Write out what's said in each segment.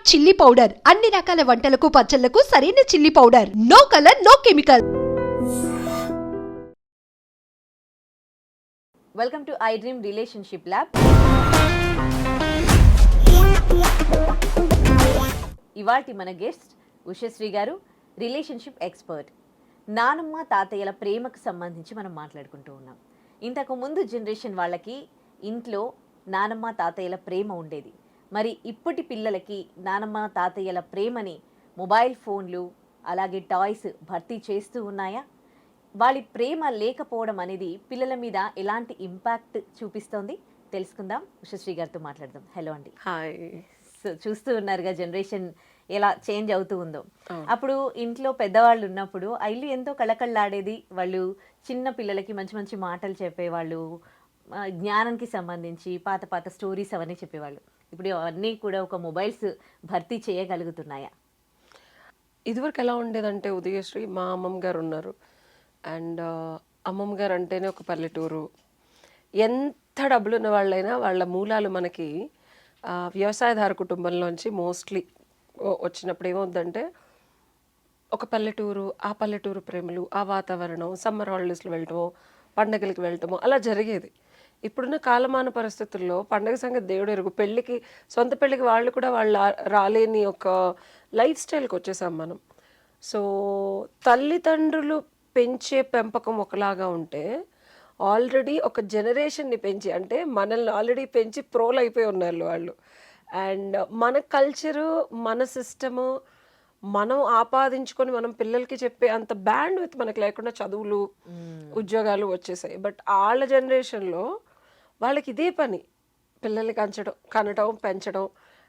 Chilli powder అన్ని రకాల వంటలకు పచ్చళ్లకు సరైన chilli powder. No colour no chemical. Welcome to iDream relationship lab. ఇవాల్టి మన గెస్ట్ ఉషశ్రీ గారు, రిలేషన్షిప్ ఎక్స్పర్ట్. నానమ్మ తాతయ్యల ప్రేమకు సంబంధించి మనం మాట్లాడుకుంటూ ఉన్నాం. ఇంతకు ముందు జనరేషన్ వాళ్ళకి ఇంట్లో నానమ్మ తాతయ్యల ప్రేమ ఉండేది. మరి ఇప్పటి పిల్లలకి నానమ్మ తాతయ్యల ప్రేమని మొబైల్ ఫోన్లు అలాగే టాయ్స్ భర్తీ చేస్తూ ఉన్నాయా? వాళ్ళ ప్రేమ లేకపోవడం అనేది పిల్లల మీద ఎలాంటి ఇంపాక్ట్ చూపిస్తోంది తెలుసుకుందాం. ఉషశ్రీ గారితో మాట్లాడదాం. హలో అండి. హాయ్. సో చూస్తూ ఉన్నారుగా జనరేషన్ ఎలా చేంజ్ అవుతూ ఉందో. అప్పుడు ఇంట్లో పెద్దవాళ్ళు ఉన్నప్పుడు ఆ ఇల్లు ఎంతో కళకళలాడేది. వాళ్ళు చిన్న పిల్లలకి మంచి మంచి మాటలు చెప్పేవాళ్ళు, జ్ఞానానికి సంబంధించి పాత పాత స్టోరీస్ అవన్నీ చెప్పేవాళ్ళు. ఇప్పుడు అవన్నీ కూడా ఒక మొబైల్స్ భర్తీ చేయగలుగుతున్నాయా? ఇదివరకు ఎలా ఉండేదంటే ఉదయశ్రీ, మా అమ్మమ్మ గారు ఉన్నారు. అండ్ అమ్మమ్మ గారు అంటేనే ఒక పల్లెటూరు. ఎంత డబ్బులు ఉన్న వాళ్ళైనా వాళ్ళ మూలాలు మనకి వ్యవసాయదార కుటుంబంలోంచి మోస్ట్లీ వచ్చినప్పుడు ఏమవుతుందంటే ఒక పల్లెటూరు, ఆ పల్లెటూరు ప్రేమలు, ఆ వాతావరణం, సమ్మర్ హాలిడేస్లో వెళ్ళటమో పండగలకి వెళ్ళటమో అలా జరిగేది. ఇప్పుడున్న కాలమాన పరిస్థితుల్లో పండగ సంగతి దేవుడు ఎరుగు. పెళ్ళికి, సొంత పెళ్ళికి వాళ్ళు కూడా వాళ్ళు రాలేని ఒక లైఫ్ స్టైల్కి వచ్చేసాం మనం. సో తల్లిదండ్రులు పెంచే పెంపకం ఒకలాగా ఉంటే ఆల్రెడీ ఒక జనరేషన్ని పెంచి, అంటే మనల్ని ఆల్రెడీ పెంచి ప్రోలు అయిపోయి ఉన్నారు వాళ్ళు. అండ్ మన కల్చరు, మన సిస్టము మనం ఆపాదించుకొని మనం పిల్లలకి చెప్పే అంత బ్యాండ్ విత్ మనకు లేకుండా చదువులు, ఉద్యోగాలు వచ్చేసాయి. బట్ వాళ్ళ జనరేషన్లో వాళ్ళకి ఇదే పని, పిల్లల్ని కనటం, పెంచడం.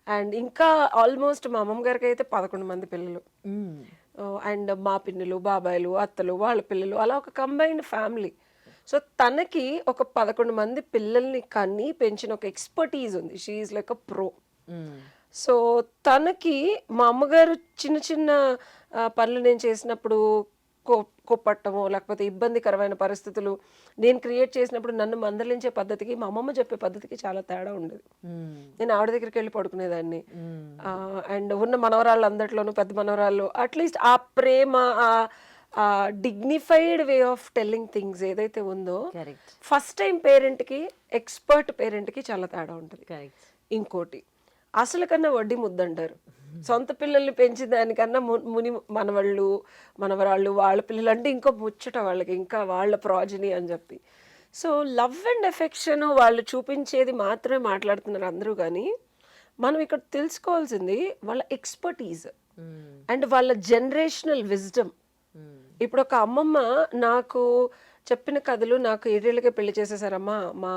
అండ్ ఇంకా ఆల్మోస్ట్ మా అమ్మమ్మ గారికి అయితే 11 మంది పిల్లలు. అండ్ మా పిన్నులు, బాబాయిలు, అత్తలు, వాళ్ళ పిల్లలు, అలా ఒక కంబైన్డ్ ఫ్యామిలీ. సో తనకి ఒక 11 మంది పిల్లల్ని కన్ని పెంచిన ఒక ఎక్స్పర్టీజ్ ఉంది. She is like a pro. So తనకి మా అమ్మగారు చిన్న చిన్న పనులు నేను చేసినప్పుడు కోప్పట్టమో లేకపోతే ఇబ్బందికరమైన పరిస్థితులు నేను క్రియేట్ చేసినప్పుడు నన్ను మందలించే పద్ధతికి మా అమ్మమ్మ చెప్పే పద్ధతికి చాలా తేడా ఉండేది. నేను ఆవిడ దగ్గరికి వెళ్ళి పడుకునేదాన్ని. అండ్ ఉన్న మనవరాళ్ళు అందరిలోనూ పెద్ద మనవరాళ్ళు అట్లీస్ట్ ఆ ప్రేమ, ఆ dignified way of telling things ఏదైతే ఉందో, ఫస్ట్ టైం పేరెంట్కి ఎక్స్పర్ట్ పేరెంట్కి చాలా తేడా ఉంటుంది. ఇంకోటి, అసలు కన్నా వడ్డీ ముద్దంటారు. సొంత పిల్లల్ని పెంచిన దానికన్నా ముని మనవాళ్ళు, మనవరాళ్ళు, వాళ్ళ పిల్లలు అంటే ఇంకో ముచ్చట వాళ్ళకి, ఇంకా వాళ్ళ ప్రాజనీ అని చెప్పి. సో లవ్ అండ్ ఎఫెక్షన్ వాళ్ళు చూపించేది మాత్రమే మాట్లాడుతున్నారు అందరూ. కానీ మనం ఇక్కడ తెలుసుకోవాల్సింది వాళ్ళ ఎక్స్పర్టీజ్ అండ్ వాళ్ళ జనరేషనల్ విజ్డమ్. ఇప్పుడు ఒక అమ్మమ్మ నాకు చెప్పిన కథలు, నాకు 7 ఏళ్ళకే పెళ్లి చేసేసారమ్మా, మా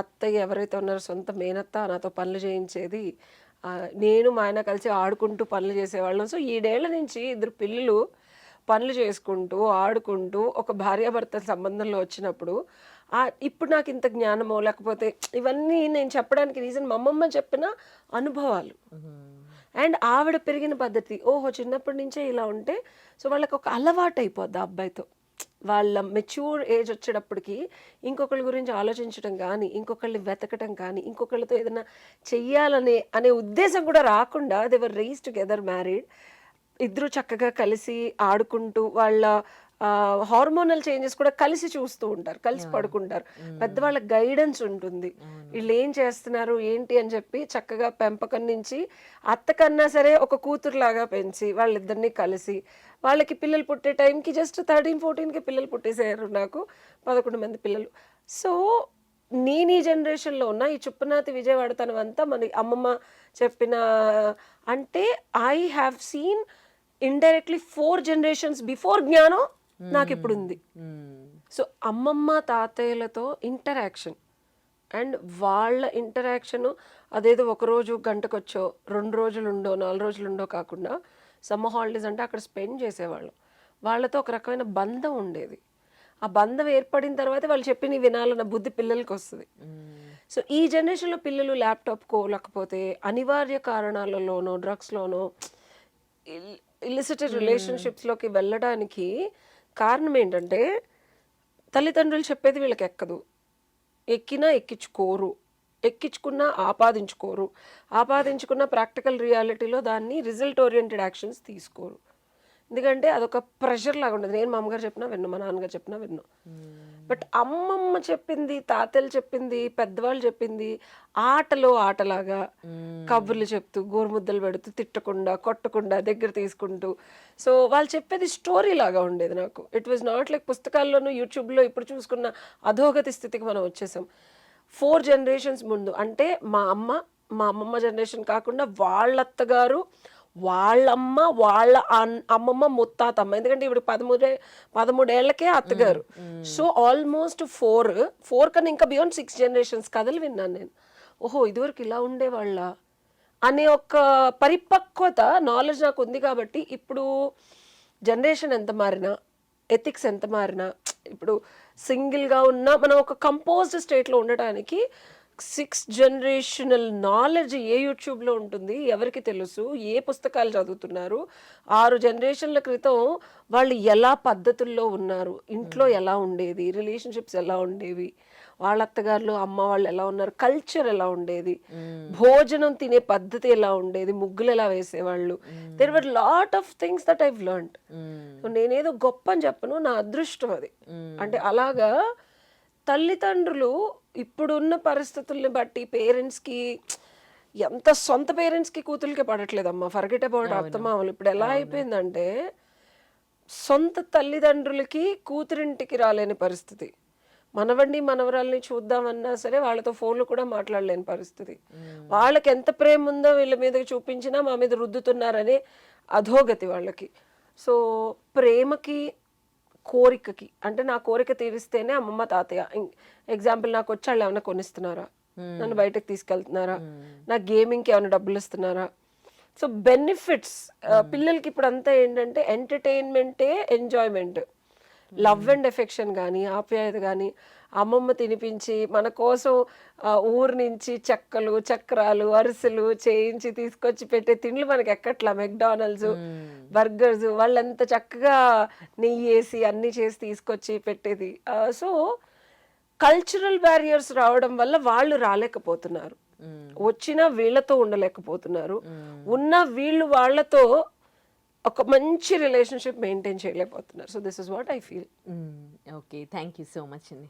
అత్తయ్య ఎవరైతే ఉన్నారో సొంత మేనత్త నాతో పనులు చేయించేది, నేను మా ఆయన కలిసి ఆడుకుంటూ పనులు చేసేవాళ్ళం. సో 7 ఏళ్ల నుంచి 2 పిల్లలు పనులు చేసుకుంటూ ఆడుకుంటూ ఒక భార్యాభర్తల సంబంధంలో వచ్చినప్పుడు ఇప్పుడు నాకు ఇంత జ్ఞానమో లేకపోతే ఇవన్నీ నేను చెప్పడానికి రీజన్ మా అమ్మమ్మ చెప్పిన అనుభవాలు అండ్ ఆవిడ పెరిగిన పద్ధతి. ఓహో, చిన్నప్పటి నుంచే ఇలా ఉంటే సో వాళ్ళకి ఒక అలవాటు అయిపోద్ది ఆ అబ్బాయితో. వాళ్ళ మెచ్యూర్ ఏజ్ వచ్చేటప్పటికి ఇంకొకళ్ళ గురించి ఆలోచించడం కానీ, ఇంకొకళ్ళని వెతకటం కానీ, ఇంకొకళ్ళతో ఏదైనా చెయ్యాలనే ఉద్దేశం కూడా రాకుండా they were raised together, married. ఇద్దరు చక్కగా కలిసి ఆడుకుంటూ వాళ్ళ హార్మోనల్ చేంజెస్ కూడా కలిసి చూస్తూ ఉంటారు, కలిసి పడుకుంటారు. పెద్దవాళ్ళ గైడెన్స్ ఉంటుంది, వీళ్ళు ఏం చేస్తున్నారు ఏంటి అని చెప్పి చక్కగా పెంపకం నుంచి అత్త కన్నా సరే ఒక కూతురులాగా పెంచి వాళ్ళిద్దరినీ కలిసి వాళ్ళకి పిల్లలు పుట్టే టైంకి జస్ట్ 13-14కి పిల్లలు పుట్టేసారు. నాకు 11 మంది పిల్లలు. సో నేను ఈ జనరేషన్లో ఉన్న ఈ చుప్పనాతి విజయవాడతనం అంతా మన అమ్మమ్మ చెప్పిన, అంటే I have seen indirectly 4 generations before జ్ఞానం నాకు ఇప్పుడు ఉంది. సో అమ్మమ్మ తాతయ్యలతో ఇంటరాక్షన్ అండ్ వాళ్ళ ఇంటరాక్షను అదేదో ఒకరోజు గంటకొచ్చో 2 రోజులు ఉండో 4 రోజులు ఉండో కాకుండా సమ్మర్ హాలిడేస్ అంటే అక్కడ స్పెండ్ చేసేవాళ్ళం. వాళ్ళతో ఒక రకమైన బంధం ఉండేది. ఆ బంధం ఏర్పడిన తర్వాత వాళ్ళు చెప్పిన వినాలన్న బుద్ధి పిల్లలకి వస్తుంది. సో ఈ జనరేషన్లో పిల్లలు ల్యాప్టాప్కో లేకపోతే అనివార్య కారణాలలోనో డ్రగ్స్లోనో ఇల్లిసిటెడ్ రిలేషన్షిప్స్లోకి వెళ్ళడానికి కారణం ఏంటంటే తల్లిదండ్రులు చెప్పేది వీళ్ళకి ఎక్కదు, ఎక్కినా ఎక్కించుకోరు. ఎక్కించుకున్నా ఆపాదించుకోరు, ఆపాదించుకున్న ప్రాక్టికల్ రియాలిటీలో దాన్ని రిజల్ట్ ఓరియంటెడ్ యాక్షన్స్ తీసుకోరు. ఎందుకంటే అదొక ప్రెషర్ లాగా ఉండదు. నేను మా అమ్మగారు చెప్పినా విన్ను, మా నాన్నగారు చెప్పినా విన్ను. బట్ అమ్మమ్మ చెప్పింది, తాతయ్యలు చెప్పింది, పెద్దవాళ్ళు చెప్పింది ఆటలో ఆటలాగా కబుర్లు చెప్తూ, గోరుముద్దలు పెడుతూ, తిట్టకుండా, కొట్టకుండా, దగ్గర తీసుకుంటూ, సో వాళ్ళు చెప్పేది స్టోరీ లాగా ఉండేది నాకు. ఇట్ వాజ్ నాట్ లైక్ పుస్తకాల్లోనూ యూట్యూబ్లో ఇప్పుడు చూసుకున్న అధోగతి స్థితికి మనం వచ్చేసాం. 4 generations ముందు అంటే మా అమ్మమ్మ జనరేషన్ కాకుండా వాళ్ళ అత్తగారు, వాళ్ళమ్మ, వాళ్ళ అమ్మమ్మ, ముత్తాతమ్మ, ఎందుకంటే ఇప్పుడు 13 ఏళ్లకే అత్తగారు. సో ఆల్మోస్ట్ 4 కన్నా ఇంకా బియాండ్ 6 generations కథలు విన్నాను నేను. ఓహో ఇదివరకు ఇలా ఉండేవాళ్ళ అనే ఒక పరిపక్వత నాలెడ్జ్ నాకు ఉంది. కాబట్టి ఇప్పుడు జనరేషన్ ఎంత మారినా, ఎథిక్స్ ఎంత మారినా, ఇప్పుడు సింగిల్గా ఉన్న మనం ఒక కంపోజ్డ్ స్టేట్లో ఉండటానికి 6 generational నాలెడ్జ్ ఏ యూట్యూబ్లో ఉంటుంది ఎవరికి తెలుసు, ఏ పుస్తకాలు చదువుతున్నారు, 6 generationల క్రితం వాళ్ళు ఎలా పద్ధతుల్లో ఉన్నారు, ఇంట్లో ఎలా ఉండేది, రిలేషన్షిప్స్ ఎలా ఉండేవి, వాళ్ళ అత్తగారులు అమ్మ వాళ్ళు ఎలా ఉన్నారు, కల్చర్ ఎలా ఉండేది, భోజనం తినే పద్ధతి ఎలా ఉండేది, ముగ్గులు ఎలా వేసేవాళ్ళు. There were lot of things that I've learned. నేనేదో గొప్ప అని చెప్పను, నా అదృష్టం అది. అంటే అలాగా తల్లిదండ్రులు ఇప్పుడున్న పరిస్థితుల్ని బట్టి పేరెంట్స్కి ఎంత సొంత పేరెంట్స్కి కూతురికి పడట్లేదమ్మా. ఫర్గెట్ అబౌట్ అత్తమామలు. ఇప్పుడు ఎలా అయిపోయిందంటే సొంత తల్లిదండ్రులకి కూతురింటికి రాలేని పరిస్థితి. మనవడిని మనవరాల్ని చూద్దామన్నా సరే వాళ్ళతో ఫోన్లు కూడా మాట్లాడలేని పరిస్థితి. వాళ్ళకి ఎంత ప్రేమ ఉందో వీళ్ళ మీద చూపించినా మా మీద రుద్దుతున్నారనే అధోగతి వాళ్ళకి. సో ప్రేమకి, కోరికకి, అంటే నా కోరిక తీరిస్తేనే అమ్మమ్మ తాతయ్య. ఎగ్జాంపుల్ నాకు వచ్చి వాళ్ళు ఏమైనా కొనిస్తున్నారా, నన్ను బయటకు తీసుకెళ్తున్నారా, నా గేమింగ్కి ఏమైనా డబ్బులు ఇస్తున్నారా. సో బెనిఫిట్స్ పిల్లలకి ఇప్పుడు అంతా ఏంటంటే ఎంటర్టైన్మెంటే ఎంజాయ్మెంట్. లవ్ అండ్ ఎఫెక్షన్ కానీ, ఆప్యాయత కానీ, అమ్మమ్మ తినిపించి మన కోసం ఊరు నుంచి చెక్కలు, చక్రాలు, అరిసెలు చేయించి తీసుకొచ్చి పెట్టే తిండ్లు మనకి ఎక్కట్లా. మెక్డానల్డ్స్, బర్గర్స్, వాళ్ళంత చక్కగా నెయ్యి వేసి అన్ని చేసి తీసుకొచ్చి పెట్టేది. సో కల్చరల్ బ్యారియర్స్ రావడం వల్ల వాళ్ళు రాలేకపోతున్నారు, వచ్చినా వీళ్ళతో ఉండలేకపోతున్నారు, ఉన్న వీళ్ళు వాళ్ళతో ఒక మంచి రిలేషన్షిప్ మెయింటైన్ చేయలేకపోతున్నారు. So this is what I feel. Okay, thank you so much అండి.